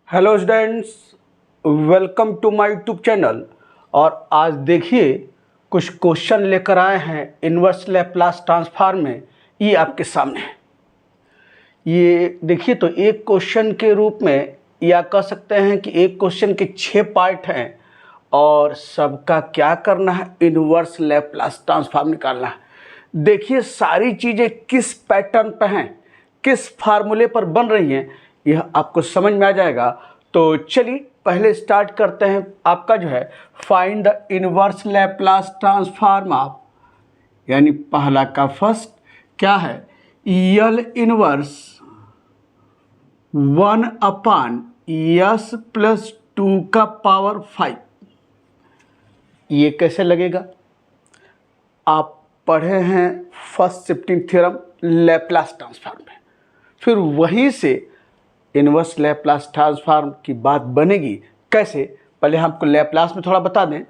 Hello students, welcome to my YouTube channel. और आज देखिए कुछ क्वेश्चन लेकर आए हैं इन्वर्स लैप्लास ट्रांसफॉर्म में। ये आपके सामने है। ये देखिए तो एक क्वेश्चन के रूप में या कह सकते हैं कि एक क्वेश्चन के 6 पार्ट हैं और सबका क्या करना है, इन्वर्स लैप्लास ट्रांसफॉर्म निकालना है। देखिए सारी चीज़ें किस पैटर्न पर हैं, किस फार्मूले पर बन रही हैं, यह आपको समझ में आ जाएगा। तो चलिए पहले स्टार्ट करते हैं। आपका जो है find the inverse Laplace transform of, यानी पहला का फर्स्ट क्या है, यल इनवर्स 1/s+2⁵। ये कैसे लगेगा? आप पढ़े हैं first shifting theorem Laplace transform में, फिर वहीं से इनवर्स लैप्लास ट्रांसफॉर्म की बात बनेगी। कैसे? पहले हमको लैप्लास में थोड़ा बता दें।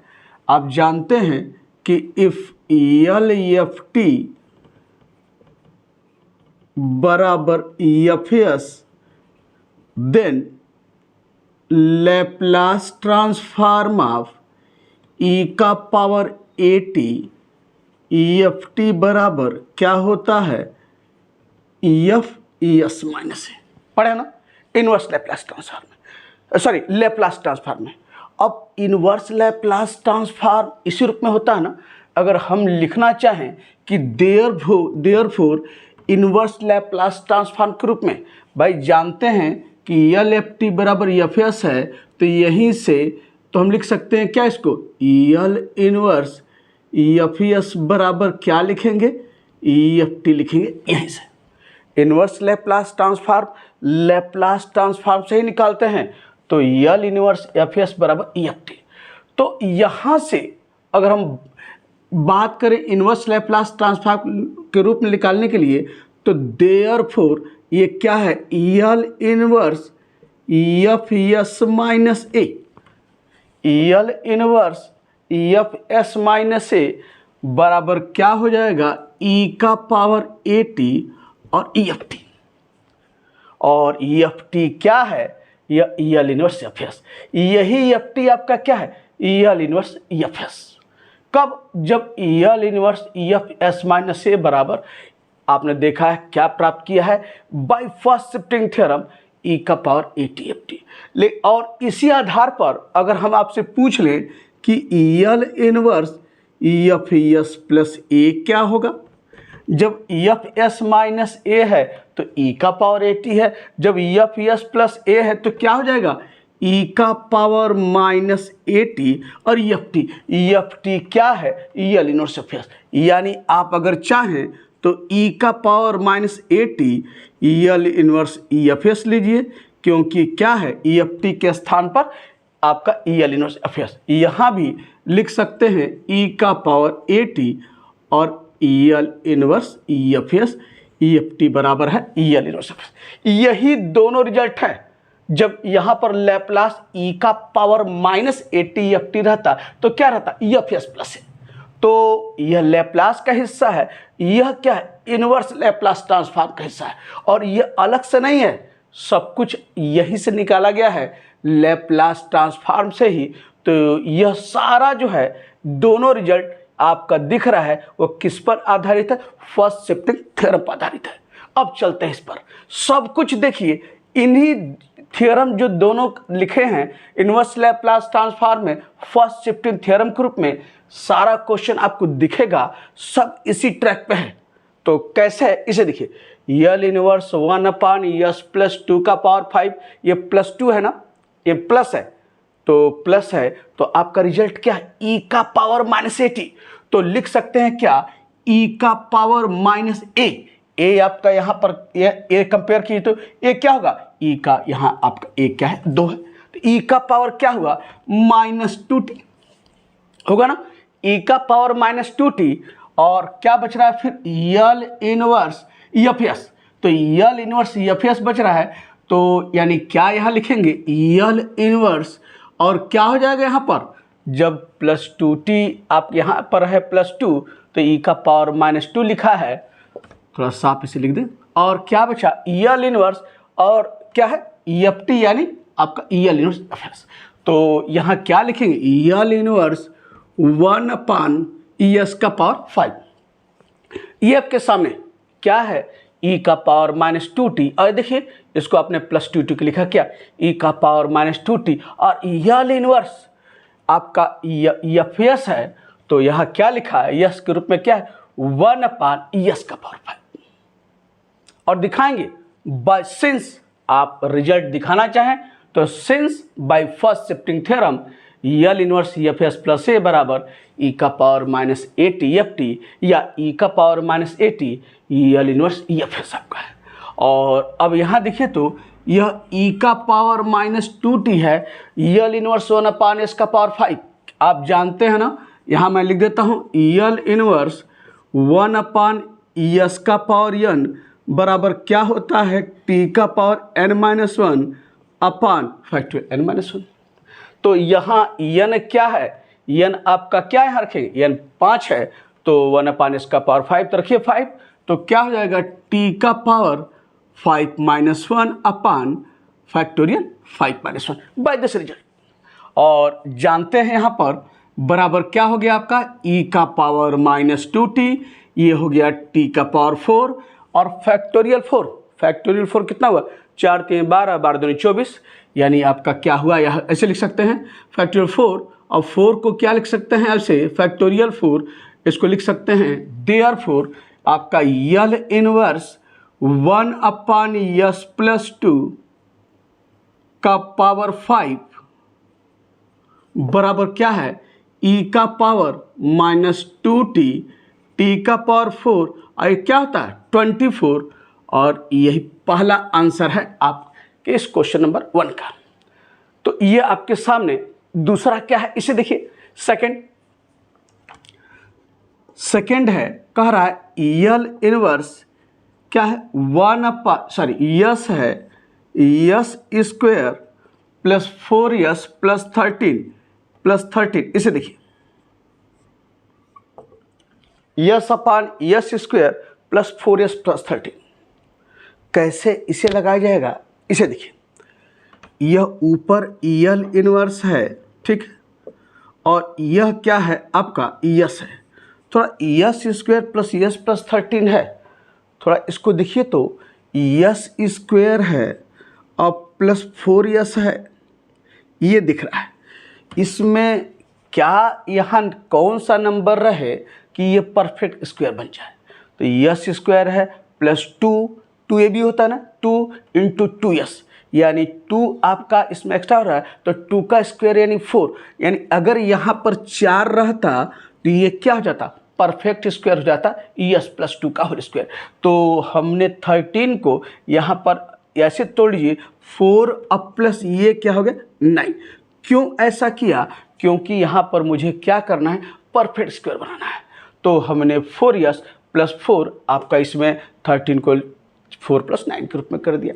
आप जानते हैं कि इफ यल एफ टी बराबर F S, then Laplace transform of E का power A T, F T बराबर क्या होता है, एफ एस माइनस ए। पढ़े ना इनवर्स लैप्लास ट्रांसफॉर्म में, सॉरी लैप्लास ट्रांसफॉर्म में। अब इनवर्स लैप्लास ट्रांसफॉर्म इसी रूप में होता है ना। अगर हम लिखना चाहें कि देयरफॉर इनवर्स लैप्लास ट्रांसफॉर्म के रूप में, भाई जानते हैं कि यल एफ टी बराबर एफ एस है, तो यहीं से तो हम लिख सकते हैं क्या, इसको यल इनवर्स एफ एस बराबर क्या लिखेंगे, एफ टी लिखेंगे। यहीं से इनवर्स लैप्लास ट्रांसफॉर्म से ही निकालते हैं। तो यल इनवर्स एफ एस बराबर एफ टी। तो यहाँ से अगर हम बात करें इनवर्स लैप्लास ट्रांसफॉर्म के रूप में निकालने के लिए, तो देयरफॉर ये क्या है, यल इनवर्स एफ एस माइनस ए, यल इनवर्स एफ एस माइनस ए बराबर क्या हो जाएगा, ई का पावर ए टी और ई एफ टी। और ई एफ टी क्या है, यह यल इनवर्स एफ एस। यही एफ टी आपका क्या है, यल इनवर्स एफ एस। कब? जब यल इनवर्स एफ एस माइनस ए बराबर, आपने देखा है क्या प्राप्त किया है, बाय फर्स्ट शिफ्टिंग थ्योरम ई का power A T F T. और इसी आधार पर अगर हम आपसे पूछ लें कि यल इनवर्स एफ एस प्लस ए क्या होगा, जब एफ एस माइनस ए है तो ई का पावर ए टी है, जब एफ एस प्लस ए है तो क्या हो जाएगा, ई का पावर माइनस ए टी और एफ टी क्या है, यल इनवर्स एफ एस। यानी आप अगर चाहें तो ई का power minus A T L inverse F S लीजिए, क्योंकि क्या है, ई एफ टी के स्थान पर आपका यल इनवर्स एफ एस। यहाँ भी लिख सकते हैं ई का पावर ए टी और L inverse F S, F T बराबर है यल इनवर्स एफ एस। यही दोनों रिजल्ट है। जब यहाँ पर लैप्लास ई का पावर माइनस ए टी एफ टी रहता तो क्या रहता, एफ एस प्लस ए। तो यह लैप्लास का हिस्सा है, यह क्या है, इनवर्स लैप्लास ट्रांसफॉर्म का हिस्सा है। और यह अलग से नहीं है, सब कुछ यहीं से निकाला गया है, लैप्लास ट्रांसफॉर्म से ही। तो यह सारा जो है दोनों रिजल्ट आपका दिख रहा है वो किस पर आधारित है, फर्स्ट शिफ्टिंग थ्योरम पर आधारित है। अब चलते हैं इस पर। सब कुछ देखिए इन्हीं थ्योरम जो दोनों लिखे हैं इनवर्स लैप्लास ट्रांसफॉर्म में फर्स्ट शिफ्टिंग थ्योरम के रूप में, सारा क्वेश्चन आपको दिखेगा, सब इसी ट्रैक पे है। तो कैसे है इसे देखिए, यल इनवर्स 1/s+2⁵, ये +2 है ना, ये प्लस है, तो प्लस है तो आपका रिजल्ट क्या है, ई का पावर माइनस ए टी। तो लिख सकते हैं क्या, ई का पावर माइनस ए। ए आपका यहाँ पर ए कंपेयर कीजिए तो ए क्या होगा, ई का यहाँ आपका ए क्या है, 2 है, तो ई का पावर क्या हुआ, -2t होगा ना, ई का पावर -2t। और क्या बच रहा है फिर, यल इनवर्स एफ एस। तो यल इनवर्स एफ एस बच रहा है, तो यानी क्या यहाँ लिखेंगे, यल इनवर्स, और क्या हो जाएगा यहाँ पर, जब +2t आप यहाँ पर है +2, तो ई का पावर -2 लिखा है, थोड़ा साफ इसे लिख दें। और क्या बचा, यल इनवर्स और क्या है, एफ टी यानी आपका यल इनवर्स एफ एस। तो यहाँ क्या लिखेंगे, यल इनवर्स 1/ES का पावर 5। ये आपके सामने क्या है, e का पावर -2t, और देखिए इसको आपने +2t लिखा क्या, e का पावर -2t, और यल इनवर्स आपका एफ एस है, तो यहाँ क्या लिखा है, यस के रूप में क्या है, 1/ES का पावर 5। और दिखाएंगे बाय सिंस, आप रिजल्ट दिखाना चाहें तो since by first shifting theorem L inverse F S plus A बराबर ई का पावर -80 एफ टी, या ई का पावर -80 यल इनवर्स एफ एस आपका है। और अब यहाँ देखिए तो यह ई का पावर -2t है, यल इनवर्स 1/S का पावर 5 आप जानते हैं ना। यहाँ मैं लिख देता हूँ यल इनवर्स 1/ES का पावर n बराबर क्या होता है, t का पावर n-1 अपान फैक्टोरियल n-1। तो यहाँ n क्या है, n आपका क्या है रखेंगे, n 5 है, तो 1/S का पावर 5 तो रखिए 5, तो क्या हो जाएगा t का पावर 5-1 अपान फैक्टोरियल 5-1 बाय दिस रिजल्ट। और जानते हैं यहाँ पर बराबर क्या हो गया आपका, e का पावर -2t, ये हो गया t का पावर 4 और फैक्टोरियल 4 कितना हुआ, 4 3 12 12 दूनी 24, यानी आपका क्या हुआ, यह ऐसे लिख सकते हैं फैक्टोरियल 4, और 4 को क्या लिख सकते हैं ऐसे, फैक्टोरियल 4 इसको लिख सकते हैं देयरफॉर आपका यल इनवर्स 1/S प्लस 2 का पावर 5 बराबर क्या है, e का पावर -2t, t का पावर 4, और ये क्या होता है 24, और यही पहला आंसर है आपके इस क्वेश्चन नंबर 1 का। तो ये आपके सामने दूसरा क्या है, इसे देखिए सेकंड है, कह रहा है यल इनवर्स क्या है, यस है yes square plus 4s plus 13, इसे देखिए yes square plus 4s plus 13, कैसे इसे लगाया जाएगा, इसे देखिए, यह ऊपर यल इनवर्स है, ठीक, और यह क्या है आपका यस है, थोड़ा yes square plus yes plus 13 है, थोड़ा इसको देखिए तो यस स्क्वायर है और प्लस 4s है, ये दिख रहा है, इसमें क्या यहाँ कौन सा नंबर रहे कि ये परफेक्ट स्क्वायर बन जाए, तो यस स्क्वायर है प्लस 2 ये भी होता है ना, 2 × 2s, यानी 2 आपका इसमें एक्स्ट्रा हो रहा है, तो 2 का स्क्वायर यानी 4, यानी अगर यहाँ पर 4 रहता तो ये क्या हो जाता, परफेक्ट स्क्वायर हो जाता यस प्लस 2 का होल स्क्वायर। तो हमने 13 को यहाँ पर ऐसे तोड़ लीजिए, 4 अब प्लस ये क्या हो गया 9। क्यों ऐसा किया, क्योंकि यहाँ पर मुझे क्या करना है, परफेक्ट स्क्वायर बनाना है, तो हमने 4s प्लस 4 आपका इसमें 13 को 4 + 9 के रूप में कर दिया।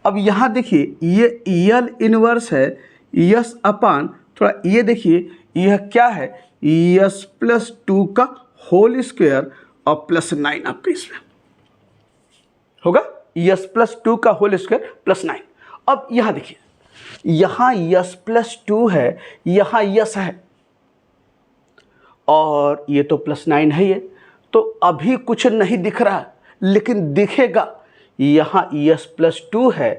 अब यहाँ देखिए ये यल इनवर्स है यस अपान, थोड़ा ये देखिए यह क्या है, यस प्लस 2 का होल स्क्वायर और प्लस 9 आपका इसमें होगा, यस प्लस 2 का होल स्क्वायर प्लस 9। अब यहाँ देखिए, यहाँ यस प्लस 2 है, यहाँ यस है, और ये तो प्लस 9 है, ये तो अभी कुछ नहीं दिख रहा, लेकिन दिखेगा, यहाँ यस प्लस 2 है,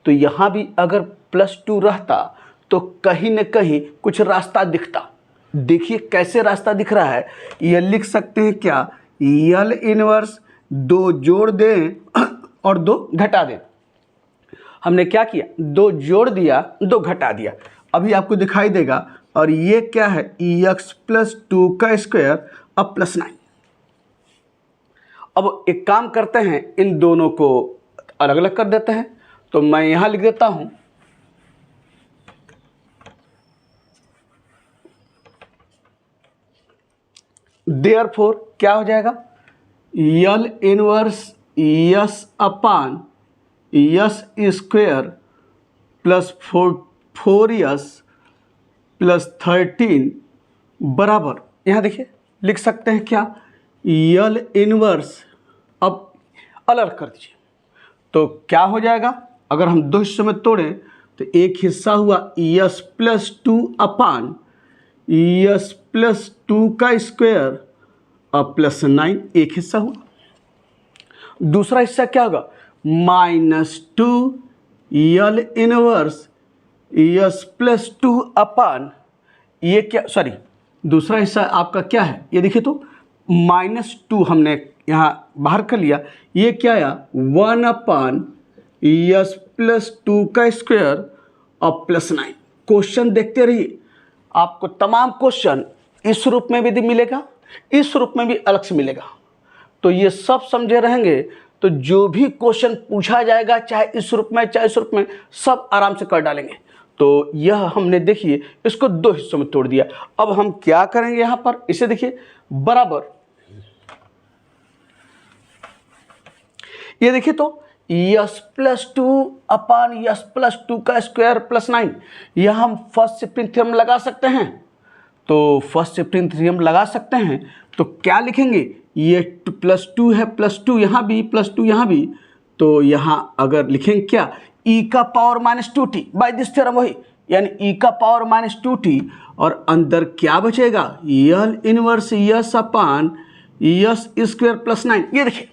तो यहाँ भी अगर प्लस 2 रहता तो कहीं न कहीं कुछ रास्ता दिखता। देखिए कैसे रास्ता दिख रहा है, ये लिख सकते हैं क्या, यल इनवर्स 2 जोड़ दें और 2 घटा दें। हमने क्या किया, 2 जोड़ दिया 2 घटा दिया, अभी आपको दिखाई देगा, और ये क्या है x प्लस 2 का स्क्वायर अब प्लस 9। अब एक काम करते हैं, इन दोनों को अलग अलग कर देते हैं, तो मैं यहाँ लिख देता हूँ देयरफॉर क्या हो जाएगा, L inverse S upon S square plus 4s plus 13 बराबर, यहाँ देखिए लिख सकते हैं क्या, यल इनवर्स, अब अलग कर दीजिए, तो क्या हो जाएगा, अगर हम 2 हिस्सों में तोड़ें तो एक हिस्सा हुआ S plus two upon S plus two का स्क्वायर और प्लस 9 एक हिस्सा हुआ। दूसरा हिस्सा क्या होगा -2 L inverse S plus two upon ये क्या सॉरी दूसरा हिस्सा आपका क्या है ये देखिए तो -2 हमने यहाँ बाहर कर लिया, ये क्या आया 1 अपान यस प्लस टू का स्क्वायर और प्लस 9। क्वेश्चन देखते रहिए, आपको तमाम क्वेश्चन इस रूप में भी मिलेगा, इस रूप में भी अलग से मिलेगा। तो ये सब समझे रहेंगे तो जो भी क्वेश्चन पूछा जाएगा चाहे इस रूप में चाहे इस रूप में सब आराम से कर डालेंगे। तो यह हमने देखिए इसको दो हिस्सों में तोड़ दिया। अब हम क्या करेंगे यहाँ पर इसे देखिए बराबर ये देखिए तो yes plus two upon S plus two का स्क्वायर प्लस 9 यह हम फर्स्ट शिफ्टिंग थ्योरम लगा सकते हैं। तो फर्स्ट शिफ्टिंग थ्योरम लगा सकते हैं तो क्या लिखेंगे ये प्लस टू है प्लस टू यहाँ भी प्लस टू यहाँ भी, तो यहाँ अगर लिखेंगे क्या ई का power -2t bye this theorem वही यानी ई का पावर -2t और अंदर क्या बचेगा L inverse S upon S square plus 9। ये देखिए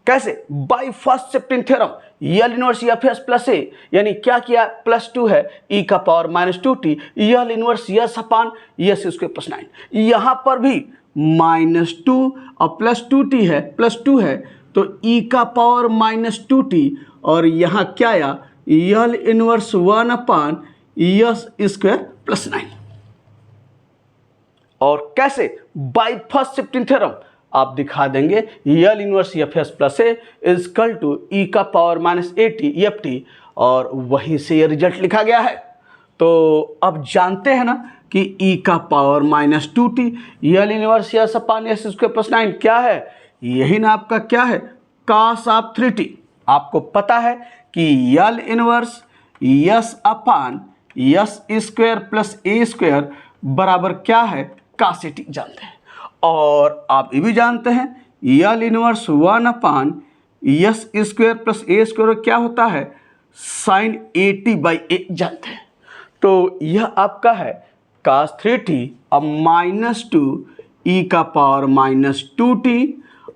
कैसे by first shifting theorem L inverse F S plus A यानी क्या किया प्लस 2 है ई का power -2t L inverse S upon S square plus 9। यहाँ पर भी -2 और प्लस 2t है प्लस 2 है तो ई का पावर -2t और यहाँ क्या आया यल इनवर्स 1 अपान यस स्क्वायर प्लस 9। और कैसे बाय फर्स्ट शिफ्टिंग थ्योरम आप दिखा देंगे L inverse F S plus A equal to E का पावर -80 एफ टी और वहीं से ये रिजल्ट लिखा गया है। तो अब जानते हैं ना कि ई का power -2t L inverse S upon S square plus 9 क्या है, यही ना आपका क्या है cos ऑफ 3t। आपको पता है कि यल inverse S upon S square plus ए स्क्वायर बराबर क्या है cos 80 जानते हैं। और आप ये भी जानते हैं यल इनवर्स 1 अपान यस स्क्वायर प्लस ए स्क्वायर क्या होता है साइन 80/a जानते हैं। तो यह आपका है cos 3t अब -2 ई का पावर -2t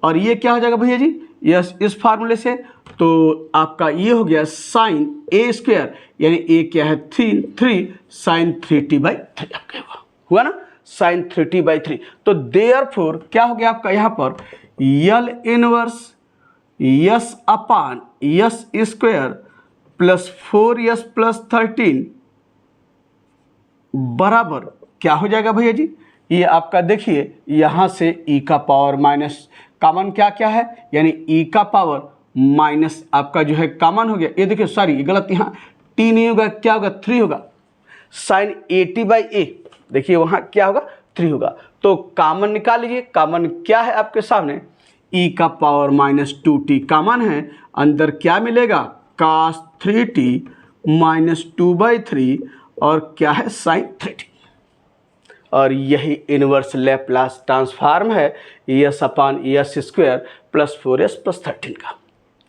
और ये क्या हो जाएगा भैया जी यस इस फार्मूले से तो आपका ये हो गया साइन ए स्क्वायर यानी ए क्या है 3 साइन 3t/3 आपका हुआ ना साइन 3t/3। तो देयरफॉर क्या हो गया आपका यहाँ पर L inverse S upon S square plus 4s plus 13 बराबर क्या हो जाएगा भैया जी ये आपका देखिए यहाँ से ई का पावर माइनस कॉमन क्या क्या है यानी ई का पावर माइनस आपका जो है कॉमन हो गया। ये देखिए सॉरी गलत यहाँ टी नहीं होगा क्या होगा 3 होगा साइन 80/a देखिए वहाँ क्या होगा 3 होगा। तो कॉमन निकाल लीजिए, कॉमन क्या है आपके सामने ई का पावर -2t कॉमन है, अंदर क्या मिलेगा cos 3t -2/3 और क्या है sin 3t और यही इनवर्स लैप्लास ट्रांसफॉर्म है S upon S square plus 4s plus 13 का।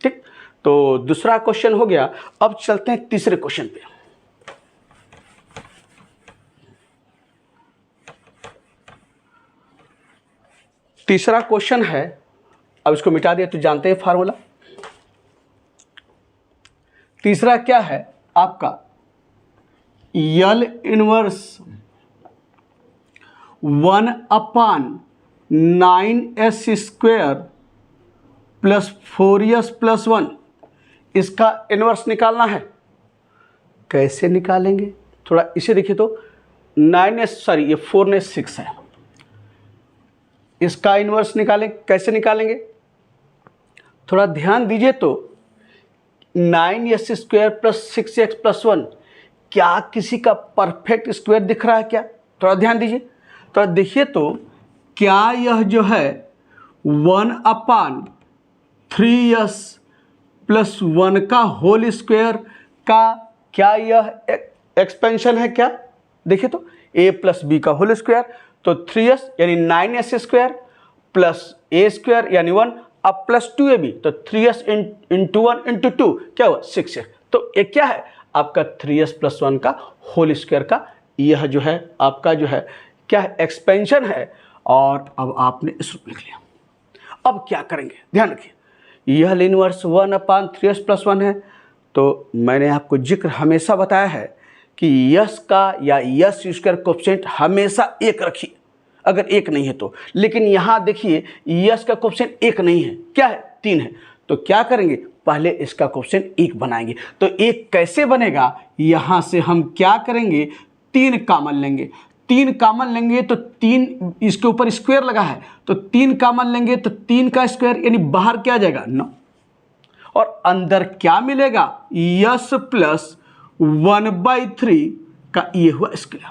ठीक, तो दूसरा क्वेश्चन हो गया। अब चलते हैं तीसरे क्वेश्चन पे। तीसरा क्वेश्चन है, अब इसको मिटा दिया तो जानते हैं फार्मूला। तीसरा क्या है आपका यल इनवर्स 1 अपान 9s square plus 4s plus 1 इसका इनवर्स निकालना है। कैसे निकालेंगे थोड़ा इसे देखिए तो 9s सॉरी ये 4s 6 है, इसका इन्वर्स निकालें कैसे निकालेंगे थोड़ा ध्यान दीजिए। तो 9s square plus 6x plus 1 क्या किसी का परफेक्ट स्क्वायर दिख रहा है क्या, थोड़ा ध्यान दीजिए। थोड़ा देखिए तो क्या यह जो है 1 अपान 3s प्लस 1 का होल स्क्वायर का क्या यह एक्सपेंशन है क्या, देखिए तो a प्लस बी का होल स्क्वायर तो 3s यानी 9s square plus a square यानी 1 अब प्लस 2ab तो 3s इंटू 1 इंटू 2 क्या हुआ 6x। तो ये क्या है आपका 3s+1 का होल स्क्वायर का यह जो है आपका जो है क्या है एक्सपेंशन है। और अब आपने इस रूप लिख लिया। अब क्या करेंगे ध्यान रखिए, यह इनवर्स 1/3s+1 है। तो मैंने आपको जिक्र हमेशा बताया है कि यस का या यस स्क्वायर कोएफिशिएंट हमेशा 1 रखिए अगर 1 नहीं है तो। लेकिन यहाँ देखिए यस का कोएफिशिएंट 1 नहीं है, क्या है 3 है। तो क्या करेंगे, पहले इसका कोएफिशिएंट 1 बनाएंगे। तो 1 कैसे बनेगा, यहाँ से हम क्या करेंगे 3 कॉमन लेंगे। 3 कॉमन लेंगे तो 3 इसके ऊपर स्क्वायर लगा है तो 3 कॉमन लेंगे तो 3 का स्क्वायर यानी बाहर क्या आ जाएगा 9 और अंदर क्या मिलेगा यस प्लस 1/3 का ये हुआ स्क्वायर।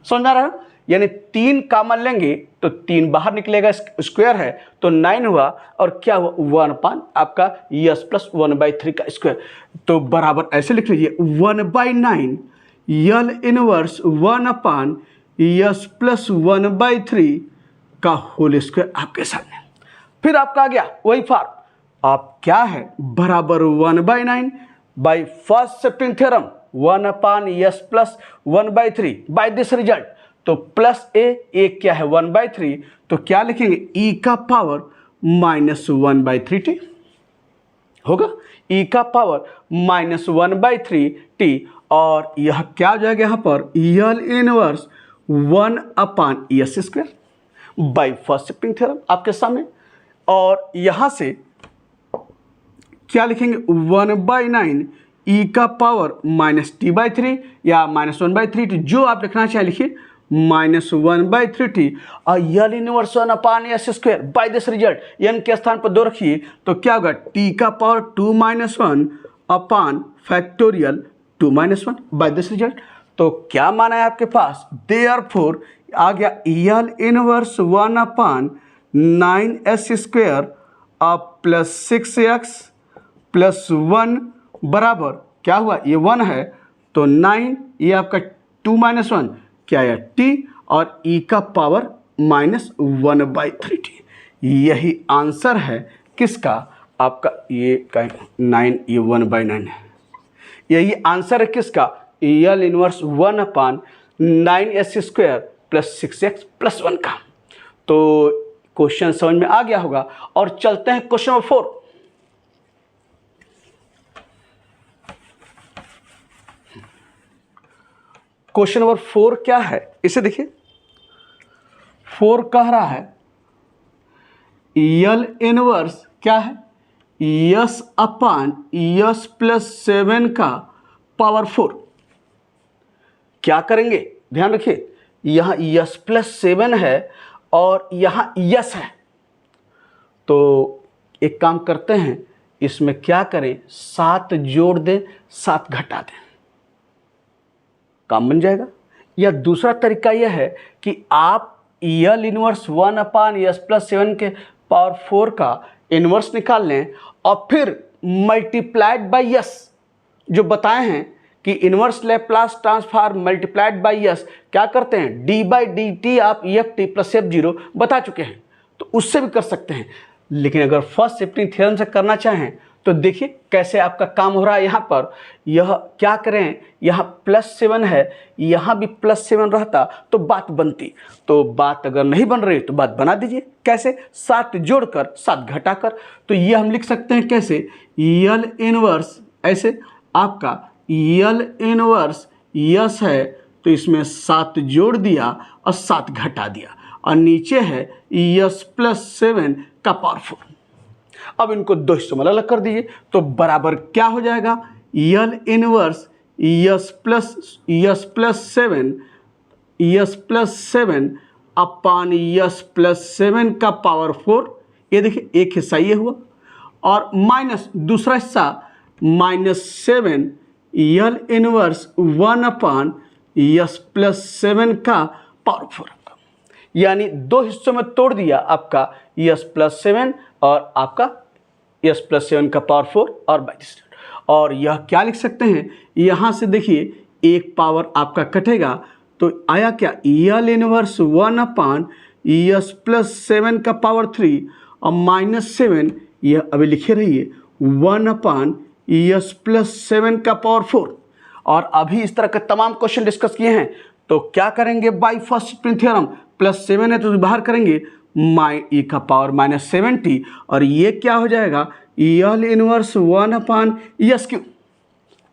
समझ आ रहा है, यानी 3 कॉमन लेंगे तो 3 बाहर निकलेगा, स्क्वायर है तो 9 हुआ और क्या हुआ 1 आपका यस प्लस 1/3 का स्क्वायर। तो बराबर ऐसे लिख लीजिए 1/9 यल इनवर्स 1 यस प्लस 1/3 का होल स्क्वायर आपके सामने। फिर आपका आ गया वही फॉर्म, आप क्या है बराबर 1/9 by first shifting theorem 1 yes plus 1/3 by this result. तो प्लस ए क्या है 1/3 तो क्या लिखेंगे ई का पावर -1/3t होगा, ई का पावर -1/3t। और यह क्या हो जाएगा यहाँ पर L inverse 1/s² by first shifting theorem आपके सामने। और यहाँ से क्या लिखेंगे 1/9 ई का पावर -t/3 या -1/3t, जो आप लिखना चाहे लिखिए -1/3t। और L inverse 1/s² by this result n के स्थान पर 2 रखिए तो क्या होगा t का power 2 - 1 upon factorial 2 - 1 by this result. तो क्या माना है आपके पास, देयरफॉर आ गया यल inverse 1/9s² plus 6x plus 1 बराबर क्या हुआ ये 1 है तो 9 ये आपका 2 - 1 क्या है t और e का पावर -1/3t। यही आंसर है किसका आपका ये 9 ये 1/9 है। यही आंसर है किसका यल inverse 1/9s² plus 6x plus 1 का। तो क्वेश्चन समझ में आ गया होगा। और चलते हैं क्वेश्चन नंबर 4। क्वेश्चन नंबर 4 क्या है इसे देखिए, 4 कह रहा है यल इनवर्स क्या है यस अपान यस प्लस 7 का पावर 4। क्या करेंगे ध्यान रखिए, यहाँ यस प्लस 7 है और यहाँ यस है। तो एक काम करते हैं इसमें क्या करें 7 जोड़ दें 7 घटा दें, काम बन जाएगा। या दूसरा तरीका यह है कि आप यल इनवर्स 1/s+7 के पावर 4 का इनवर्स निकाल लें और फिर मल्टीप्लाइड बाय यस, जो बताए हैं कि inverse Laplace transform multiplied by yes क्या करते हैं d/dt आप eft प्लस f0 बता चुके हैं, तो उससे भी कर सकते हैं। लेकिन अगर फर्स्ट शिफ्टिंग थ्योरम से करना चाहें तो देखिए कैसे आपका काम हो रहा है। यहाँ पर यह क्या करें, यहाँ +7 है, यहाँ भी +7 रहता तो बात बनती। तो बात अगर नहीं बन रही तो बात बना दीजिए, कैसे 7 जोड़कर 7 घटाकर। तो ये हम लिख सकते हैं कैसे यल इनवर्स ऐसे आपका यल इनवर्स यस है तो इसमें 7 जोड़ दिया और 7 घटा दिया और नीचे है यस प्लस 7 का पावर 4। अब इनको 2 हिस्सों में अलग कर दीजिए तो बराबर क्या हो जाएगा यल इनवर्स यस प्लस 7 अपान यस प्लस 7 का पावर 4। ये देखिए एक हिस्सा ये हुआ और माइनस दूसरा हिस्सा -7 यल इनवर्स 1/s+7 का पावर 4। यानी 2 हिस्सों में तोड़ दिया आपका s+7 और आपका s+7 का पावर 4 और बाई। और यह क्या लिख सकते हैं, यहाँ से देखिए एक पावर आपका कटेगा तो आया क्या यल इनवर्स 1/s+7 का पावर 3 और -7 यह अभी लिखे रहिए 1/s+7 का पावर 4। और अभी इस तरह के तमाम क्वेश्चन डिस्कस किए हैं। तो क्या करेंगे, बाई फर्स्ट शिफ्टिंग थ्योरम, +7 है तो बाहर करेंगे e का पावर -70 और ये क्या हो जाएगा, यल इनवर्स 1/s³।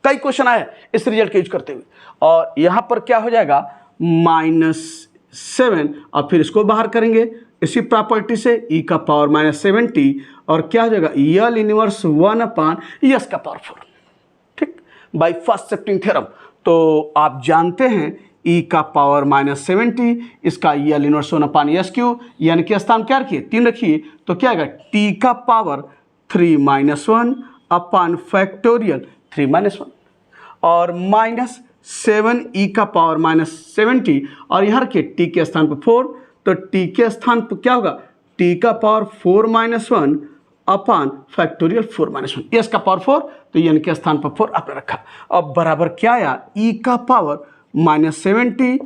कई क्वेश्चन आए इस रिजल्ट के यूज करते हुए, और यहाँ पर क्या हो जाएगा -7 और फिर इसको बाहर करेंगे इसी प्रॉपर्टी से e का पावर -70 और क्या हो जाएगा यल इनवर्स 1/s⁴, ठीक, बाई फर्स्ट शिफ्टिंग थ्योरम। तो आप जानते हैं e का पावर -70, इसका यल इनवर्स 1/s³, यानी कि स्थान क्या रखिए 3 रखिए, तो क्या आएगा t का पावर 3-1/3 और -7 e का पावर -70 और यहाँ रखिए t के स्थान पर 4, तो t के स्थान पर क्या होगा t का पावर 4-1/4 s का पावर 4, तो n के स्थान पर 4 आपने रखा। अब बराबर क्या आया, e का पावर -70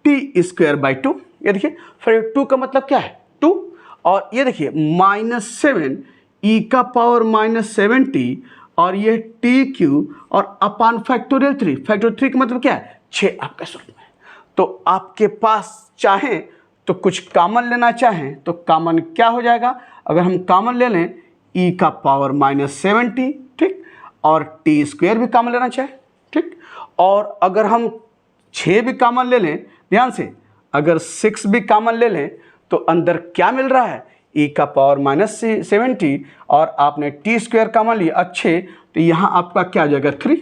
t²/2। ये देखिए फिर 2 का मतलब क्या है 2, और ये देखिए -7 e का पावर -70 और ये TQ और अपान फैक्टोरियल 3, फैक्टोरियल 3 का मतलब क्या है 6 आपका स्वरूप में। तो आपके पास चाहें तो कुछ कॉमन लेना चाहें तो कॉमन क्या हो जाएगा, अगर हम कॉमन ले लें e का पावर -70, ठीक, और t² भी कॉमन लेना चाहें, ठीक, और अगर हम 6 भी कॉमन ले लें, ध्यान से अगर 6 भी कॉमन ले लें तो अंदर क्या मिल रहा है e का पावर -70 और आपने t² कॉमन लिया अच्छे, तो यहाँ आपका क्या आ जाएगा 3,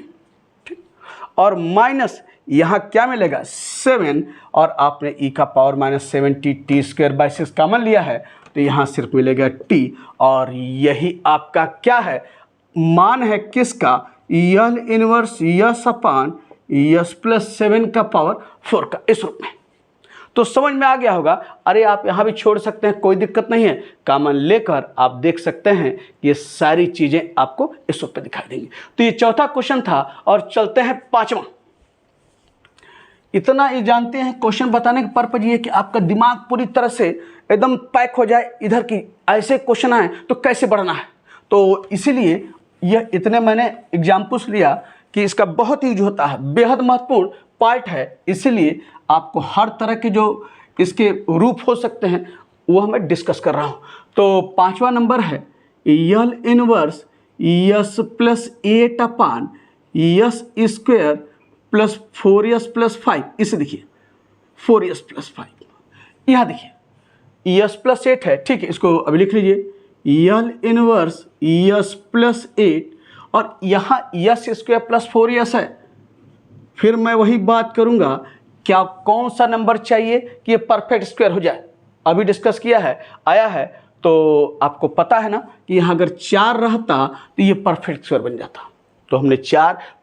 ठीक, और माइनस यहाँ क्या मिलेगा 7 और आपने e का पावर -70 t²/6 कॉमन लिया है, तो यहाँ सिर्फ मिलेगा t, और यही आपका क्या है मान है किसका, यल इनवर्स s/s+7 का पावर 4 का, इस रूप में। तो समझ में आ गया होगा। अरे आप यहाँ भी छोड़ सकते हैं, कोई दिक्कत नहीं है, कॉमन लेकर आप देख सकते हैं ये सारी चीजें आपको इस रूप में दिखाई देंगी। तो ये चौथा क्वेश्चन था, और चलते हैं पांचवा। इतना ये जानते हैं क्वेश्चन बताने का पर्पज ये कि आपका दिमाग पूरी तरह से एकदम पैक हो जाए इधर की, ऐसे क्वेश्चन आए तो कैसे बढ़ना है। तो इसीलिए यह इतने मैंने एग्जाम्पल्स लिया कि इसका बहुत यूज होता है, बेहद महत्वपूर्ण पार्ट है, इसीलिए आपको हर तरह के जो इसके रूप हो सकते हैं वो मैं डिस्कस कर रहा हूँ। तो पांचवा नंबर है यल इनवर्स s+8/s² + 4s+5। इसे देखिए 4s+5, यहाँ देखिए s+8 है, ठीक है, इसको अभी लिख लीजिए यल इनवर्स s+8 और यहाँ s² + 4s है। फिर मैं वही बात करूँगा, क्या कौन सा नंबर चाहिए कि ये परफेक्ट स्क्वायर हो जाए, अभी डिस्कस किया है, आया है, तो आपको पता है ना कि यहाँ अगर 4 रहता तो ये परफेक्ट स्क्वायर बन जाता। तो हमने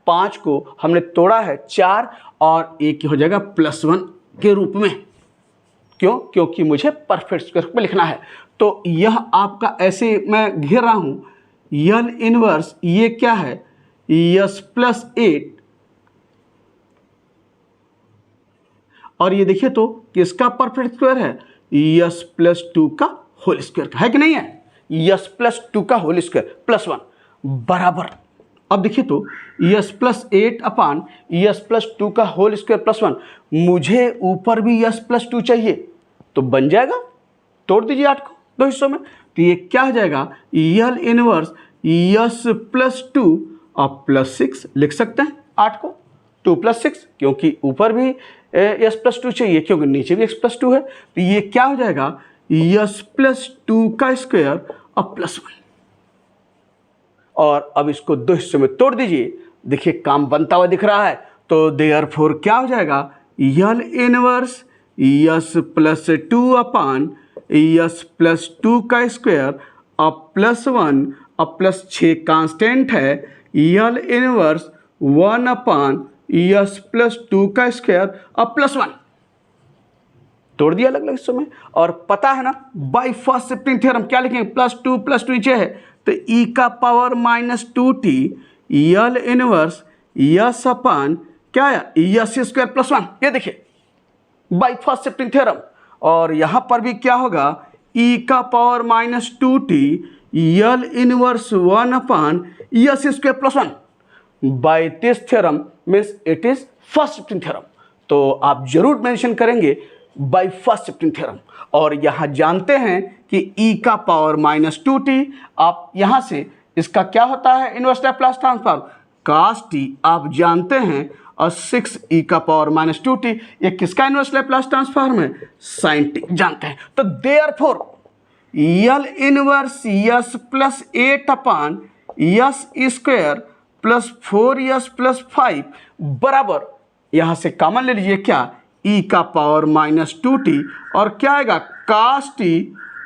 5 को हमने तोड़ा है 4 और एक हो जाएगा +1 के रूप में, क्यों, क्योंकि मुझे परफेक्ट स्क्वायर में लिखना है। तो यह आपका ऐसे मैं घेर रहा हूँ, यल इनवर्स ये क्या है s+8 और ये देखिए तो किसका परफेक्ट स्क्वायर है s+2 का होल स्क्वायर का, है कि नहीं है, s+2 का होल स्क्वायर +1 बराबर। अब देखिए तो s+8/s+2 का होल स्क्वायर +1, मुझे ऊपर भी s+2 चाहिए, तो बन जाएगा, तोड़ दीजिए 8 को 2 हिस्सों में, तो ये क्या हो जाएगा यल इनवर्स s+2 और +6 लिख सकते हैं 8 को 2 + 6, क्योंकि ऊपर भी s+2 चाहिए क्योंकि नीचे भी x+2 है, तो ये क्या हो जाएगा s+2 का स्क्वायर और +1। और अब इसको 2 हिस्सों में तोड़ दीजिए, देखिए काम बनता हुआ दिख रहा है। तो देयरफॉर क्या हो जाएगा यल इनवर्स s+2/s+2 का स्क्वायर और +1 और +6 कांस्टेंट है, यल इनवर्स 1/s+2 का स्क्वायर और +1 तोड़ दिया अलग अलग हिस्सों में। और पता है ना बाई फर्स्ट शिफ्टिंग थ्योरम क्या लिखेंगे, +2 नीचे है तो e का power -2t L inverse s/ क्या है s² +1, ये देखिए बाई फर्स्ट शिफ्टिंग थ्योरम। और यहाँ पर भी क्या होगा e का power -2t L inverse 1/s² +1, by this theorem means it is first shifting theorem. तो आप जरूर मेंशन करेंगे बाय फर्स्ट शिफ्टिंग थ्योरम। और यहाँ जानते हैं कि e का पावर -2t, आप यहाँ से इसका क्या होता है inverse Laplace transform, cos t आप जानते हैं, और 6e का पावर -2t ये किसका इनवर्स लैप्लास ट्रांसफॉर्म है, sin t जानते हैं। तो therefore L inverse S plus 8 अपान S square plus 4S plus 5 बराबर, यहाँ से कॉमन ले लीजिए क्या, e का पावर -2t और क्या आएगा cos t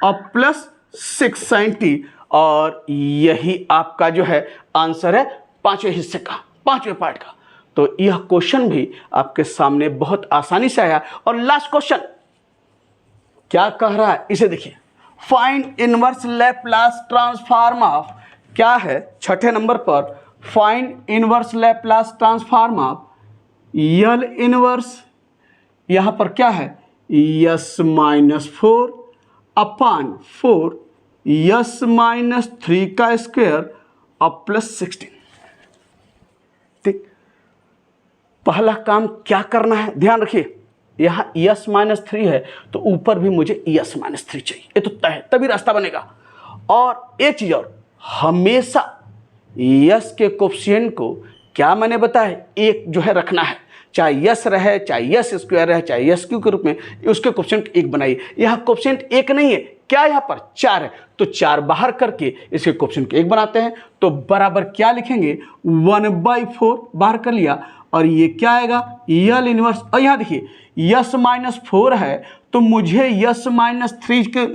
और प्लस 6 sin t। और यही आपका जो है आंसर है पांचवें हिस्से का, पांचवें पार्ट का। तो यह क्वेश्चन भी आपके सामने बहुत आसानी से आया। और लास्ट क्वेश्चन क्या कह रहा है इसे देखिए, find inverse Laplace transform of, क्या है छठे नंबर पर, find inverse Laplace transform of L inverse, यहां पर क्या है S-4 अपान 4 S-3 का स्क्वायर और प्लस 16। ठीक, पहला काम क्या करना है, ध्यान रखिए, यहाँ S-3 है तो ऊपर भी मुझे S-3 चाहिए, ये तो तय है, तभी रास्ता बनेगा। और एक चीज और, हमेशा S के कोफिशिएंट को क्या मैंने बताया, एक जो है रखना है, चाहे S रहे, चाहे S स्क्वायर रहे, चाहे S क्यू के रूप में, उसके कोफिशिएंट एक बनाइए। यहाँ कोफिशिएंट एक नहीं है, क्या यहाँ पर 4 है, तो 4 बाहर करके इसके कोफिशिएंट एक बनाते हैं। तो बराबर क्या लिखेंगे 1/4 बाहर कर लिया, और ये क्या आएगा L इनवर्स, और यहाँ देखिए S-4 है तो मुझे S-3 के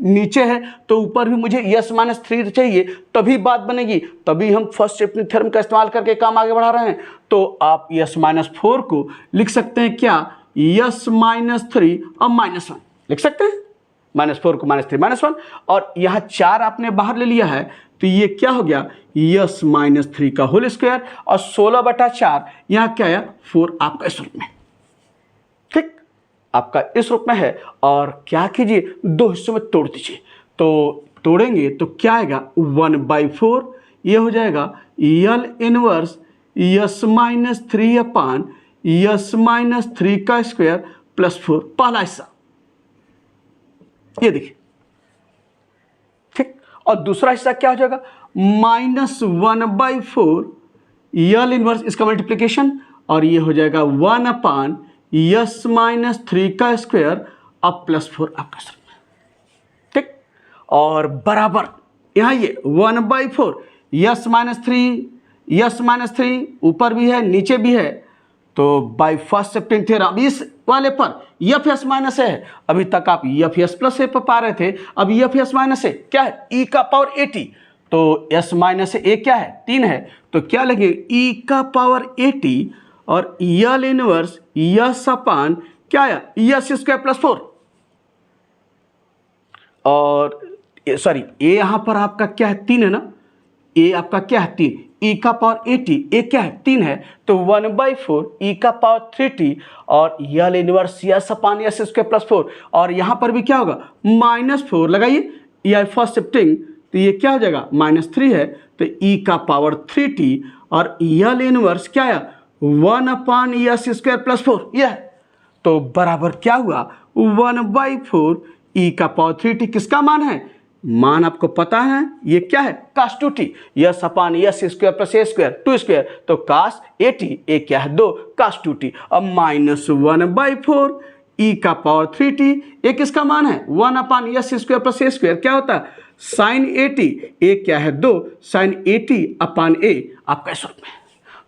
नीचे है तो ऊपर भी मुझे S-3 चाहिए, तभी बात बनेगी, तभी हम फर्स्ट शिफ्टिंग थ्योरम का इस्तेमाल करके काम आगे बढ़ा रहे हैं। तो आप S-4 को लिख सकते हैं क्या, S-3 और -1 लिख सकते हैं, -4 को -3 -1, और यहाँ 4 आपने बाहर ले लिया है तो ये क्या हो गया S-3 का होल स्क्वायर, और 16/4 यहाँ क्या आया 4 आपका इस रूप में, ठीक आपका इस रूप में है। और क्या कीजिए, दो हिस्सों में तोड़ दीजिए, तो तोड़ेंगे तो क्या आएगा 1/4, ये हो जाएगा L इनवर्स S-3 अपान S-3 का स्क्वायर प्लस 4, पहला हिस्सा ये देखिए, ठीक। और दूसरा हिस्सा क्या हो जाएगा -1/4 L इनवर्स, इसका मल्टीप्लिकेशन, और ये हो जाएगा 1 अपान S-3 का स्क्वायर अब प्लस 4 आपका सर में, ठीक। और बराबर यहाँ ये 1/4 S-3 ऊपर भी है नीचे भी है, तो बाय फर्स्ट शिफ्टिंग थ्योरम इस वाले पर F(S - है, अभी तक आप F(S+ है पर पा रहे थे, अब F(S - है क्या है e का पावर 80, तो S-a क्या है 3 है, तो क्या लगे e का पावर 80 और L इनवर्स S अपान क्या आया S स्क्वायर प्लस 4, और सॉरी a यहाँ पर आपका क्या है 3 है ना, a आपका क्या है 3, e का पावर 80 a क्या है 3 है, तो 1/4 e का पावर 3t और L इनवर्स S अपान S स्क्वायर प्लस 4, और यहाँ पर भी क्या होगा -4 लगाइए, यह फर्स्ट शिफ्टिंग तो ये क्या हो जाएगा -3 है, तो e का पावर 3t और L इनवर्स क्या आया 1 अपान S स्क्वायर प्लस 4, यह तो बराबर क्या हुआ 1/4 e का पावर 3t, किसका मान है, मान आपको पता है ये क्या है cos 2t, S upon S square plus a square 2 square, तो cos 80 a क्या है 2 cos 2t, अब -1/4 e का पावर 3t, ये किसका मान है 1 अपान S square plus a square, क्या होता है sin 80 a क्या है 2 sin 80 अपान a आपका इस रूप में।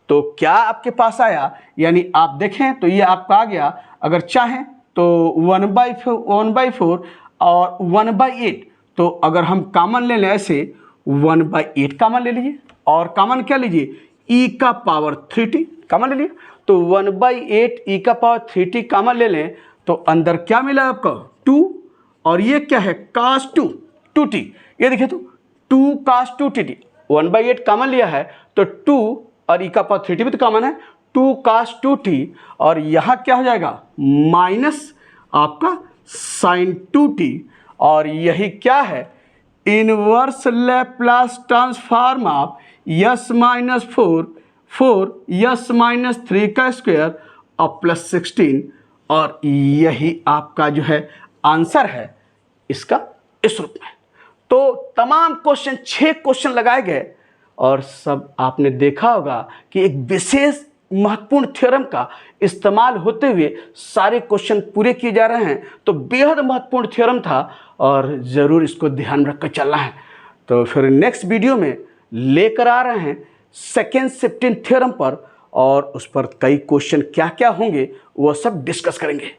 तो क्या आपके पास आया, यानी आप देखें तो ये आपका आ गया, अगर चाहें तो 1/4 और 1/8, तो अगर हम कॉमन ले लें ऐसे 1/8 कॉमन ले लीजिए, और कॉमन क्या लीजिए e का पावर 3t कॉमन ले लिए, तो 1/8 e का पावर 3t कॉमन ले लें तो अंदर क्या मिला आपको 2, और ये क्या है cos 2t, ये देखिए तो 2 cos 2t, 1/8 कॉमन लिया है तो 2 और e का पावर 3t भी तो कॉमन है 2 cos 2t, और यहाँ क्या हो जाएगा माइनस आपका sin 2t, और यही क्या है inverse Laplace transform of S-4 4s-3 का स्क्वायर और प्लस 16, और यही आपका जो है आंसर है इसका इस रूप में। तो तमाम क्वेश्चन 6 क्वेश्चन लगाए गए और सब आपने देखा होगा कि एक विशेष महत्वपूर्ण थ्योरम का इस्तेमाल होते हुए सारे क्वेश्चन पूरे किए जा रहे हैं। तो बेहद महत्वपूर्ण थ्योरम था और ज़रूर इसको ध्यान में रखकर चलना है। तो फिर नेक्स्ट वीडियो में लेकर आ रहे हैं सेकेंड शिफ्टिंग थ्योरम पर, और उस पर कई क्वेश्चन क्या क्या होंगे वो सब डिस्कस करेंगे।